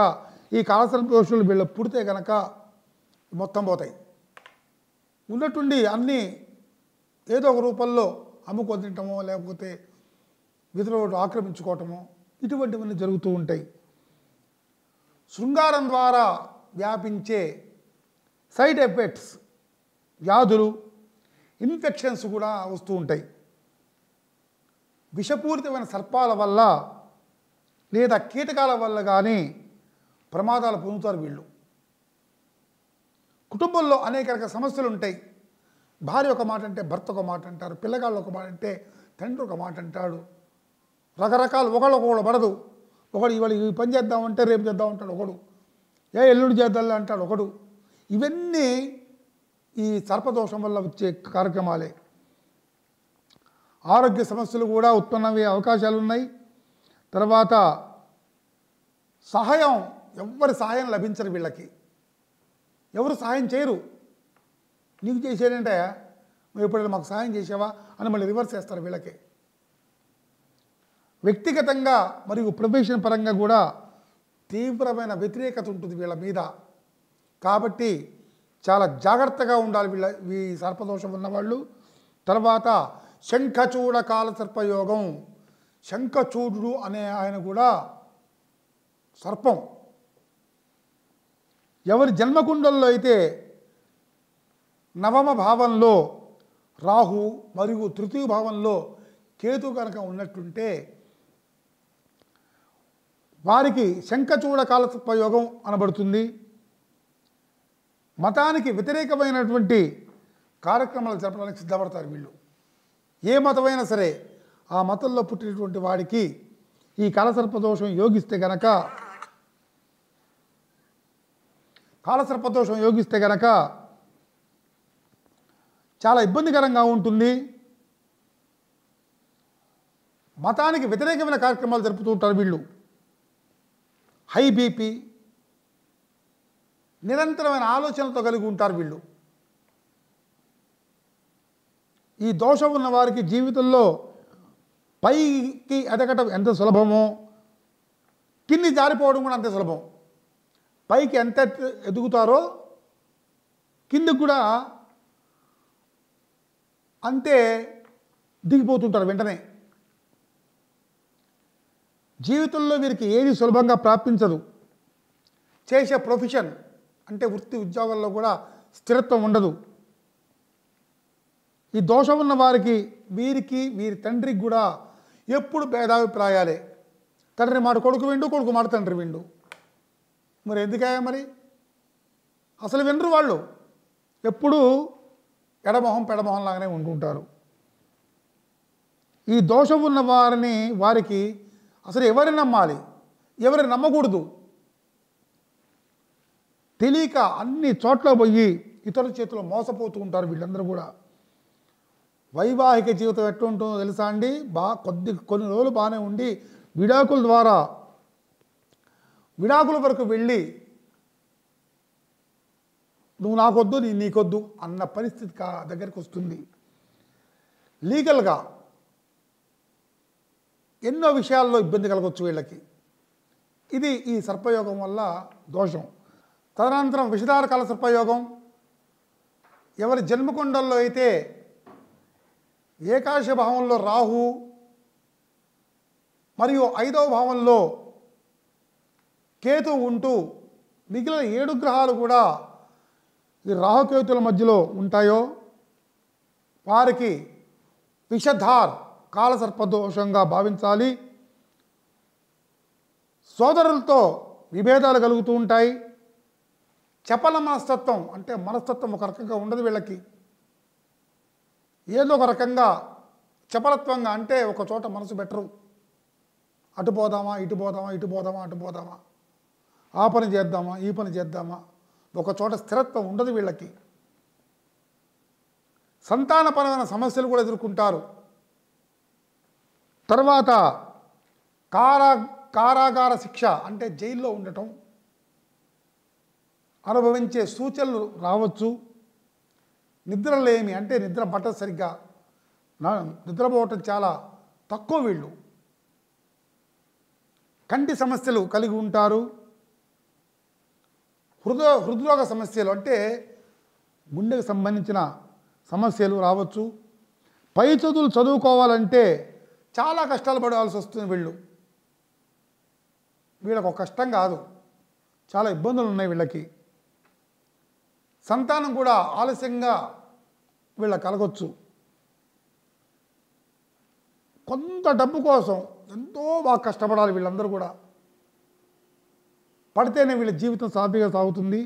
ఈ కాలసర్ప దోషులు వీళ్ళకు పుడితే కనుక మొత్తం పోతాయి. ఉన్నట్టుండి అన్నీ ఏదో ఒక రూపంలో అమ్ముకొని తింటమో లేకపోతే ఇతరులు ఆక్రమించుకోవటమో ఇటువంటివన్నీ జరుగుతూ ఉంటాయి. శృంగారం ద్వారా వ్యాపించే సైడ్ ఎఫెక్ట్స్, వ్యాధులు, ఇన్ఫెక్షన్స్ కూడా వస్తూ ఉంటాయి. విషపూరితమైన సర్పాల వల్ల లేదా కీటకాల వల్ల కానీ ప్రమాదాలు పొందుతారు వీళ్ళు. కుటుంబంలో అనేక రకాల సమస్యలు ఉంటాయి. భార్య ఒక మాట అంటే భర్త ఒక మాట అంటారు, పిల్లగాళ్ళు ఒక మాట అంటే తండ్రి ఒక మాట అంటాడు. రకరకాలు ఒకళ్ళు పడదు. ఒకడు ఇవాళ ఈ పని చేద్దామంటే రేపు చేద్దామంటాడు ఒకడు, ఎల్లుండి చేద్దాం అంటాడు ఒకడు. ఇవన్నీ ఈ సర్పదోషం వల్ల వచ్చే కార్యక్రమాలే. ఆరోగ్య సమస్యలు కూడా ఉత్పన్నమయ్యే అవకాశాలు ఉన్నాయి. తర్వాత సహాయం, ఎవరి సహాయం లభించరు వీళ్ళకి, ఎవరు సహాయం చేయరు. నీకు చేసేదంటే నువ్వు ఎప్పుడైనా మాకు సహాయం చేసావా అని మళ్ళీ రివర్స్ చేస్తారు వీళ్ళకి. వ్యక్తిగతంగా మరియు ప్రొఫెషన్ పరంగా కూడా తీవ్రమైన వ్యతిరేకత ఉంటుంది వీళ్ళ మీద. కాబట్టి చాలా జాగ్రత్తగా ఉండాలి ఈ సర్పదోషం ఉన్నవాళ్ళు. తర్వాత శంఖచూడ కాల సర్పయోగం. శంఖచూడు అనే ఆయన కూడా సర్పం. ఎవరి జన్మకుండల్లో అయితే నవమ భావంలో రాహు మరియు తృతీయ భావంలో కేతు కనుక ఉన్నట్టుంటే వారికి శంఖచూడ కాల సర్పయోగం అనబడుతుంది. మతానికి వ్యతిరేకమైనటువంటి కార్యక్రమాలు జరపడానికి సిద్ధపడతారు వీళ్ళు. ఏ మతమైనా సరే ఆ మతంలో పుట్టినటువంటి వాడికి ఈ కాలసర్పదోషం యోగిస్తే గనక చాలా ఇబ్బందికరంగా ఉంటుంది. మతానికి వ్యతిరేకమైన కార్యక్రమాలు జరుపుతూ ఉంటారు వీళ్ళు. హై బీపీ, నిరంతరమైన ఆలోచనలతో కలిగి ఉంటారు వీళ్ళు. ఈ దోషం ఉన్న వారికి జీవితంలో పైకి ఎదగటం ఎంత సులభమో కింది జారిపోవడం కూడా అంతే సులభం. పైకి ఎంత ఎదుగుతారో కిందకు కూడా అంతే దిగిపోతుంటారు వెంటనే. జీవితంలో వీరికి ఏది సులభంగా ప్రాప్తించదు. చేసే ప్రొఫెషన్ అంటే వృత్తి ఉద్యోగాల్లో కూడా స్థిరత్వం ఉండదు. ఈ దోషం ఉన్న వారికి వీరి తండ్రికి కూడా ఎప్పుడు భేదాభిప్రాయాలే. తండ్రి మాట కొడుకు విండు, కొడుకు మాట తండ్రి విండు. మరి ఎందుకయ్యా మరి? అసలు వినరు వాళ్ళు. ఎప్పుడూ ఎడమొహం పెడమొహం లాగానే ఉంటుంటారు. ఈ దోషం ఉన్న వారికి అసలు ఎవరిని నమ్మాలి, ఎవరిని నమ్మకూడదు తెలియక అన్ని చోట్ల పోయి ఇతరుల చేతిలో మోసపోతూ ఉంటారు వీళ్ళందరూ కూడా. వైవాహిక జీవితం ఎట్లా ఉంటుందో తెలుసా అండి? కొన్ని రోజులు బాగానే ఉండి విడాకుల ద్వారా విడాకుల వరకు వెళ్ళి నువ్వు నాకొద్దు నీకొద్దు అన్న పరిస్థితి దగ్గరికి వస్తుంది. లీగల్గా ఎన్నో విషయాల్లో ఇబ్బంది కలగవచ్చు వీళ్ళకి. ఇది ఈ సర్పయోగం వల్ల దోషం. తదనంతరం విషధార కాల సర్పయోగం. ఎవరి జన్మకుండల్లో అయితే ఏకాదశ భావంలో రాహు మరియు 5వ భావంలో కేతు ఉంటూ మిగిలిన 7 గ్రహాలు కూడా ఈ రాహుకేతుల మధ్యలో ఉంటాయో వారికి విషధార్ కాలసర్పదోషంగా భావించాలి. సోదరులతో విభేదాలు కలుగుతూ ఉంటాయి. చపల మనస్తత్వం అంటే మనస్తత్వం ఒక రకంగా ఉండదు వీళ్ళకి. ఏదో ఒక రకంగా చపలత్వంగా అంటే ఒక చోట మనసు పెట్టరు. అటు పోదామా ఇటు పోదామా, ఇటు పోదామా అటు పోదామా, ఆ పని చేద్దామా ఈ పని చేద్దామా, ఒక చోట స్థిరత్వం ఉండదు వీళ్ళకి. సంతానపరమైన సమస్యలు కూడా ఎదుర్కొంటారు. తర్వాత కారాగార శిక్ష అంటే జైల్లో ఉండటం అనుభవించే సూచనలు రావచ్చు. నిద్రలేమి అంటే నిద్ర పట్టదు సరిగ్గా, నిద్రపోవటం చాలా తక్కువ వీళ్ళు. కంటి సమస్యలు కలిగి ఉంటారు. హృద్రోగ సమస్యలు అంటే గుండెకు సంబంధించిన సమస్యలు రావచ్చు. పై చదువులు చదువుకోవాలంటే చాలా కష్టాలు పడాల్సి వస్తుంది. వీళ్ళకు ఒక కష్టం కాదు, చాలా ఇబ్బందులు ఉన్నాయి వీళ్ళకి. సంతానం కూడా ఆలస్యంగా వీళ్ళకి కలగొచ్చు. కొంత డబ్బు కోసం ఎంతో బాగా కష్టపడాలి వీళ్ళందరూ కూడా. పడితేనే వీళ్ళ జీవితం సాఫీగా సాగుతుంది.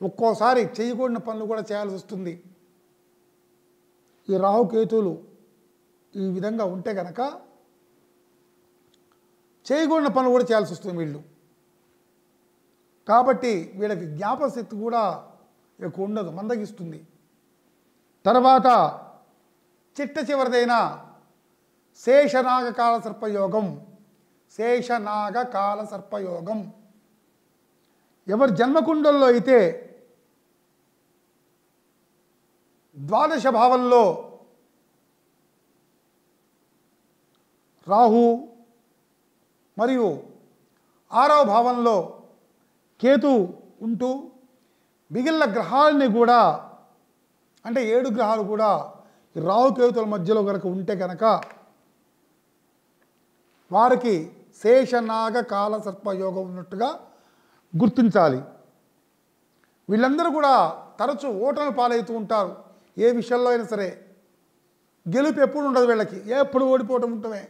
ఒక్కోసారి చేయకూడని పనులు కూడా చేయాల్సి వస్తుంది. ఈ రాహుకేతువులు ఈ విధంగా ఉంటే కనుక చేయకూడని పనులు కూడా చేయాల్సి వస్తుంది వీళ్ళు. కాబట్టి వీళ్ళకి జ్ఞాపశక్తి కూడా ఎక్కువ ఉండదు, మందగిస్తుంది. తర్వాత చిట్ట చివరిదైన శేషనాగ కాల సర్పయోగం. శేషనాగ కాల సర్పయోగం ఎవరి జన్మకుండల్లో అయితే ద్వాదశ భావంలో రాహు మరియు 6వ భావంలో కేతు ఉంటూ మిగిలిన గ్రహాలని కూడా అంటే 7 గ్రహాలు కూడా రాహుకేతుల మధ్యలో కనుక ఉంటే కనుక వారికి శేషనాగ కాల సర్పయోగం ఉన్నట్టుగా గుర్తించాలి. వీళ్ళందరూ కూడా తరచూ ఓటమి పాలవుతూ ఉంటారు. ఏ విషయంలో అయినా సరే గెలుపు ఎప్పుడు ఉండదు వీళ్ళకి, ఎప్పుడు ఓడిపోవటం ఉంటమే.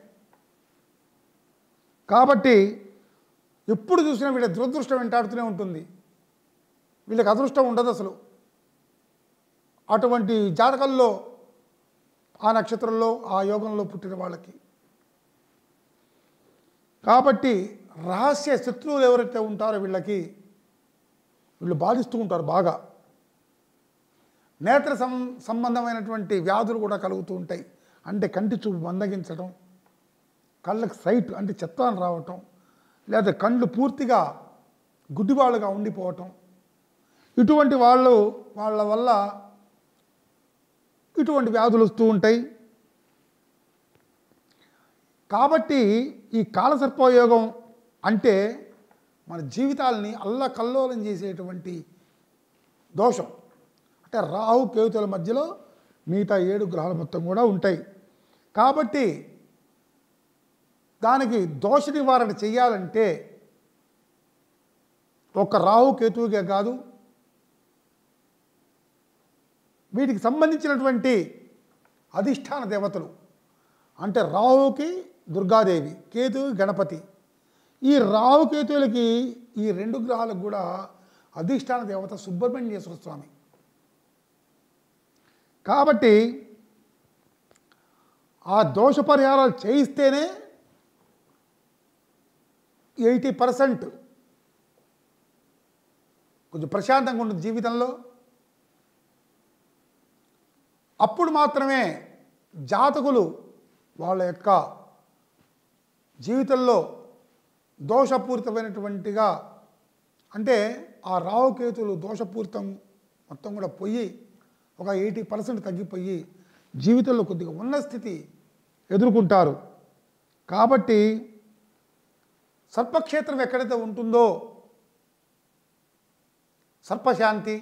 కాబట్టి ఎప్పుడు చూసినా వీళ్ళ దురదృష్టం వెంటాడుతూనే ఉంటుంది. వీళ్ళకి అదృష్టం ఉండదు అసలు. అటువంటి జాతకాల్లో ఆ నక్షత్రంలో ఆ యోగంలో పుట్టిన వాళ్ళకి. కాబట్టి రహస్య శత్రువులు ఎవరైతే ఉంటారో వీళ్ళు బాధిస్తూ ఉంటారు బాగా. నేత్ర సంబంధమైనటువంటి వ్యాధులు కూడా కలుగుతూ ఉంటాయి. అంటే కంటి చూపు మందగించడం, కళ్ళకి సైట్ అంటే చిత్తాన్ని రావటం, లేదా కళ్ళు పూర్తిగా గుడ్డివాళ్ళుగా ఉండిపోవటం, ఇటువంటి వాళ్ళ వల్ల ఇటువంటి వ్యాధులు వస్తూ ఉంటాయి. కాబట్టి ఈ కాలసర్పయోగం అంటే మన జీవితాలని అల్లకల్లోలం చేసేటువంటి దోషం. అంటే రాహు కేతుల మధ్యలో మిగతా 7 గ్రహాలు మొత్తం కూడా ఉంటాయి. కాబట్టి దానికి దోష నివారణ చేయాలంటే ఒక రాహు కేతువుకే కాదు, వీటికి సంబంధించినటువంటి అధిష్టాన దేవతలు అంటే రాహుకి దుర్గాదేవి, కేతువుకి గణపతి. ఈ రాహుకేతువులకి ఈ 2 గ్రహాలకు కూడా అధిష్టాన దేవత సుబ్రహ్మణ్యేశ్వర స్వామి. కాబట్టి ఆ దోష పరిహారాలు చేయిస్తేనే 80% కొంచెం ప్రశాంతంగా ఉంటుంది జీవితంలో. అప్పుడు మాత్రమే జాతకులు వాళ్ళ యొక్క జీవితంలో దోషపూరితమైనటువంటిగా అంటే ఆ రాహుకేతులు దోషపూరితం మొత్తం కూడా పోయి ఒక 80% తగ్గిపోయి జీవితంలో కొద్దిగా ఉన్న స్థితి ఎదుర్కొంటారు. కాబట్టి సర్పక్షేత్రం ఎక్కడైతే ఉంటుందో సర్పశాంతి,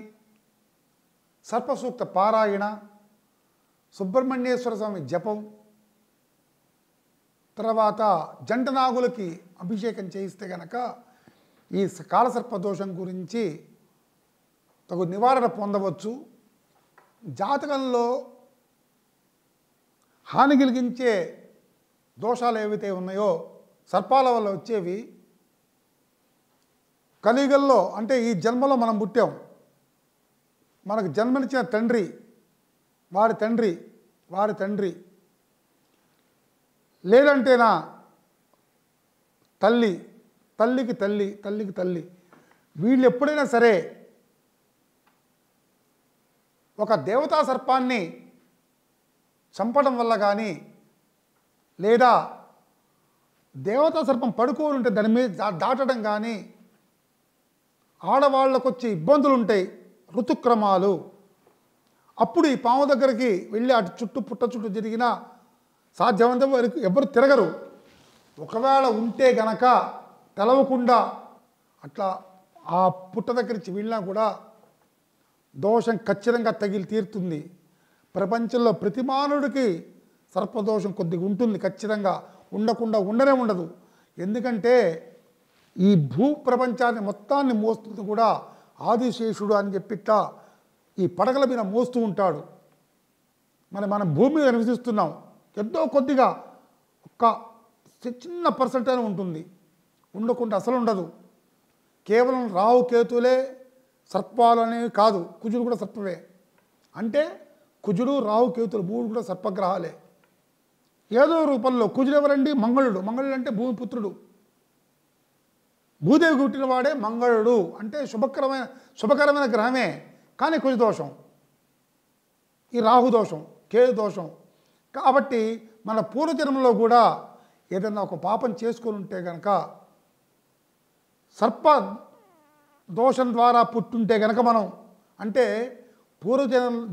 సర్పసూక్త పారాయణ, సుబ్రహ్మణ్యేశ్వర స్వామి జపం, తర్వాత జంటనాగులకి అభిషేకం చేయిస్తే కనుక ఈ కాలసర్ప దోషం గురించి తగు నివారణ పొందవచ్చు. జాతకంలో హాని కలిగించే దోషాలు ఏవైతే ఉన్నాయో సర్పాల వల్ల వచ్చేవి కలియుగంలో అంటే ఈ జన్మలో మనం పుట్టాం, మనకు జన్మనిచ్చిన తండ్రి, వారి తండ్రి, వారి తండ్రి, లేదంటేనా తల్లి, తల్లికి తల్లి, తల్లికి తల్లి, వీళ్ళు ఎప్పుడైనా సరే ఒక దేవతా సర్పాన్ని చంపడం వల్ల కానీ లేదా దేవతా సర్పం పడుకోని ఉంటే దాని మీద దాటడం కానీ, ఆడవాళ్ళకు వచ్చే ఇబ్బందులు ఉంటాయి, ఋతుక్రమాలు. అప్పుడు ఈ పాము దగ్గరికి వెళ్ళి అటు చుట్టూ పుట్ట చుట్టూ జరిగినా సాధ్యమంత వరకు ఎవరు తిరగరు. ఒకవేళ ఉంటే గనక తెలవకుండా అట్లా ఆ పుట్ట దగ్గర నుంచి వెళ్ళినా కూడా దోషం ఖచ్చితంగా తగిలి తీరుతుంది. ప్రపంచంలో ప్రతి మానవుడికి సర్పదోషం కొద్దిగా ఉంటుంది, ఖచ్చితంగా ఉండకుండా ఉండనే ఉండదు. ఎందుకంటే ఈ భూ ప్రపంచాన్ని మొత్తాన్ని మోస్తుంది కూడా ఆదిశేషుడు అని చెప్పిట్లా ఈ పడగల మీద మోస్తూ ఉంటాడు. మనం భూమి మీద నివసిస్తున్నాం, ఎంతో కొద్దిగా ఒక చిన్న పర్సెంట్ అని ఉంటుంది, ఉండకుండా అసలు ఉండదు. కేవలం రావు కేతులే సర్పాలు అనేవి కాదు, కుజుడు కూడా సర్పమే. అంటే కుజుడు రావు కేతులు మూడు కూడా సర్పగ్రహాలే ఏదో రూపంలో. కుజుడు ఎవరండి? మంగళుడు. మంగళుడు అంటే భూమిపుత్రుడు, భూదేవి పుట్టిన వాడే మంగళుడు. అంటే శుభకరమైన గ్రహమే, కానీ కుజ దోషం, ఈ రాహు దోషం, కేతు దోషం. కాబట్టి మన పూర్వజన్మలో కూడా ఏదైనా ఒక పాపం చేసుకొని ఉంటే కనుక, సర్ప దోషం ద్వారా పుట్టుంటే కనుక మనం, అంటే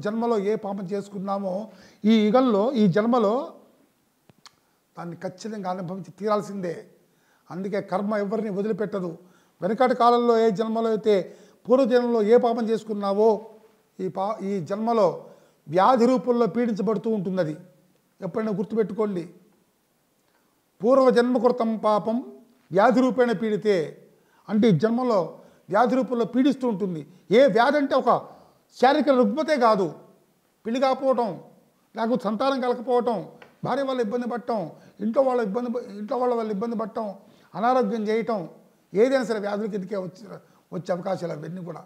జన్మలో ఏ పాపం చేసుకున్నామో ఈ యుగంలో ఈ జన్మలో దాన్ని ఖచ్చితంగా అనుభవించి తీరాల్సిందే. అందుకే కర్మ ఎవరిని వదిలిపెట్టదు. వెనకటి కాలంలో ఏ జన్మలో అయితే పూర్వజన్మలో ఏ పాపం చేసుకున్నావో ఈ జన్మలో వ్యాధి రూపంలో పీడించబడుతూ ఉంటుంది. అది ఎప్పుడైనా గుర్తుపెట్టుకోండి. పూర్వజన్మకృతం పాపం వ్యాధి రూపేణ పీడితే, అంటే ఈ జన్మలో వ్యాధి రూపంలో పీడిస్తూ ఉంటుంది. ఏ వ్యాధి అంటే ఒక శారీరక రుగ్మతే కాదు, పెళ్లి కాకపోవటం, లేకపోతే సంతానం కలకపోవటం, భార్య వాళ్ళ ఇబ్బంది పడటం, ఇంట్లో వాళ్ళ ఇబ్బంది పడటం, అనారోగ్యం చేయటం, ఏదైనా సరే వ్యాధుల కిందకే వచ్చే అవకాశాలు అవన్నీ కూడా.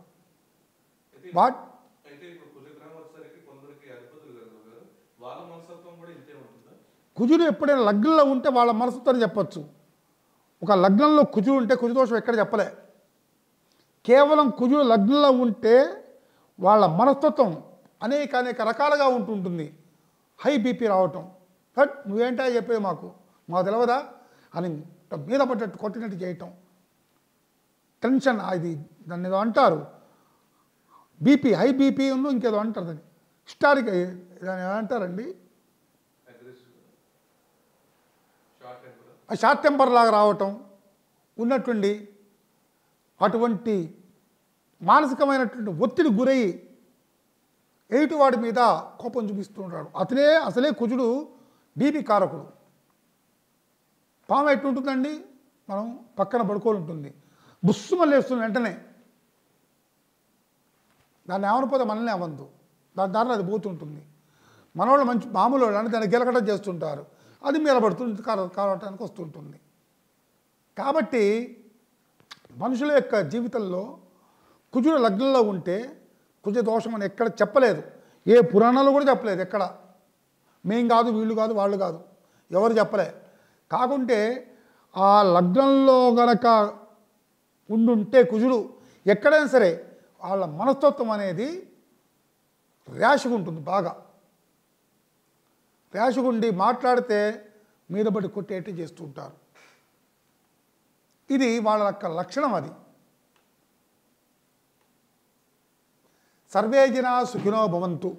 కుజుడు ఎప్పుడైనా లగ్నంలో ఉంటే వాళ్ళ మనస్తత్వం చెప్పచ్చు. ఒక లగ్నంలో కుజుడు ఉంటే కుజదోషం ఎక్కడ చెప్పలే. కేవలం కుజుడు లగ్నంలో ఉంటే వాళ్ళ మనస్తత్వం అనేక రకాలుగా ఉంటుంటుంది. హై బీపీ రావటం, బట్ నువ్వేంటా చెప్పేది మాకు తెలియదా అని మీద పడ్డట్టు కొట్టినట్టు చేయటం, టెన్షన్, అది దాన్ని ఏదో అంటారు, బీపీ, హై బీపీ ఇంకేదో అంటారు, దాన్ని హిస్టారిక్, దాన్ని ఏమంటారండి, షార్ట్ టెంపర్ లాగా రావటం ఉన్నట్టుండి, అటువంటి మానసికమైనటువంటి ఒత్తిడి గురయ్యి ఎదుటివాడి మీద కోపం చూపిస్తూ ఉంటాడు. అసలే కుజుడు బీపీ కారకుడు. పాము ఎట్టుంటుందండి, మనం పక్కన పడుకొని ఉంటుంది, బుస్సుమని లేస్తుంది వెంటనే, దాన్ని ఏమనిపోతే మనల్ని అవ్వద్దు, దాని దారిలో అది పోతుంటుంది. మనవాళ్ళు మంచి మామూలు అంటే దాన్ని గిలకటం చేస్తుంటారు, అది మీద పడుతుంది, కారటానికి వస్తుంటుంది. కాబట్టి మనుషుల యొక్క జీవితంలో కుజుడు లగ్నంలో ఉంటే కుజ దోషం అని ఎక్కడ చెప్పలేదు, ఏ పురాణాలు కూడా చెప్పలేదు. ఎక్కడ మేం కాదు, వీళ్ళు కాదు, వాళ్ళు కాదు, ఎవరు చెప్పలే. కాకుంటే ఆ లగ్నంలో గనక ఉండుంటే కుజుడు ఎక్కడైనా సరే వాళ్ళ మనస్తత్వం అనేది ర్యాష్గా ఉంటుంది, బాగా ర్యాష్గా ఉండి మాట్లాడితే మీద పడి కొట్టేట్టు చేస్తూ ఉంటారు. ఇది వాళ్ళ యొక్క లక్షణం. అది సర్వే జనా సుఖినో భవంతు.